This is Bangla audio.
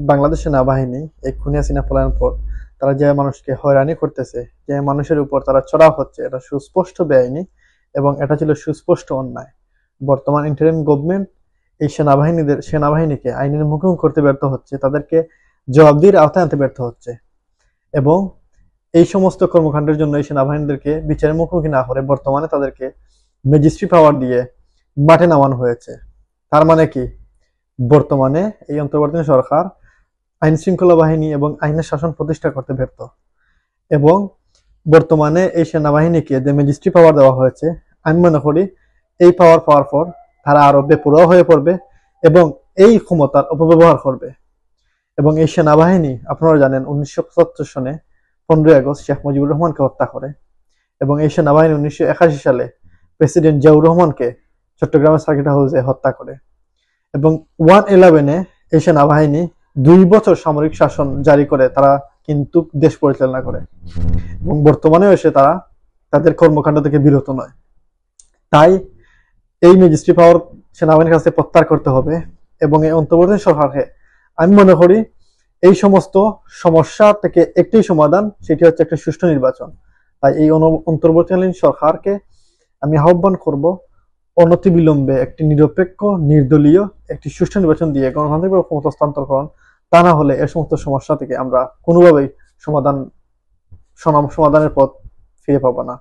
বাংলাদেশ সেনাবাহিনী এই খুনি হাসিনা পলায়ন পর তারা যে মানুষকে হয়রানি করতেছে, যে মানুষের উপর তারা চড়াও হচ্ছে, এটা সুস্পষ্ট বেআইনি এবং এটা ছিল সুস্পষ্ট অন্যায়। বর্তমান ইন্টারিম গভর্নমেন্ট এই সেনাবাহিনীকে আইনের মুখোমুখি করতে ব্যর্থ হচ্ছে, তাদেরকে জবাবদিহির আওতায় আনতে ব্যর্থ হচ্ছে এবং এই সমস্ত কর্মকাণ্ডের জন্য এই সেনাবাহিনীদেরকে বিচারের মুখোমুখি না করে বর্তমানে তাদেরকে ম্যাজিস্ট্রি পাওয়ার দিয়ে মাঠে নামানো হয়েছে। তার মানে কি, বর্তমানে এই অন্তর্বর্তীকালীন সরকার আইন শৃঙ্খলা বাহিনী এবং আইনের শাসন প্রতিষ্ঠা করতে ব্যর্থ এবং বর্তমানে এই সেনাবাহিনীকে যে ম্যাজিস্ট্রি পাওয়ার দেওয়া হয়েছে, আমি মনে করি এই পাওয়ার পাওয়ার পর তারা আরো বেপরোয়া হয়ে পড়বে এবং এই ক্ষমতার অপব্যবহার করবে। এবং এই সেনাবাহিনী আপনারা জানেন 1975 সনে 15 আগস্ট শেখ মুজিবুর রহমানকে হত্যা করে এবং এই সেনাবাহিনী 1981 সালে প্রেসিডেন্ট জিয়াউর রহমানকে চট্টগ্রামের সার্কিট হাউসে হত্যা করে এবং 111-এ এই সেনাবাহিনী 2 বছর সামরিক শাসন জারি করে তারা কিন্তু দেশ পরিচালনা করে এবং বর্তমানেও এসে তারা তাদের কর্মকাণ্ড থেকে বিরত নয়। তাই এই ম্যাজিস্ট্রি পাওয়ার সেনাবাহিনীর কাছে প্রত্যাহার করতে হবে এবং এই অন্তর্বর্তী সরকারকে আমি মনে করি এই সমস্ত সমস্যা থেকে একটি সমাধান, সেটি হচ্ছে একটা সুষ্ঠু নির্বাচন। তাই এই অন্তর্বর্তীকালীন সরকারকে আমি আহ্বান করব অনতিবিলম্বে একটি নিরপেক্ষ, নির্দলীয় একটি সুষ্ঠু নির্বাচন দিয়ে গণতান্ত্রিকভাবে ক্ষমতা হস্তান্তর করুন। তা না হলে এই সমস্ত সমস্যা থেকে আমরা কোনোভাবেই সমাধানের পথ ফিরে পাবো না।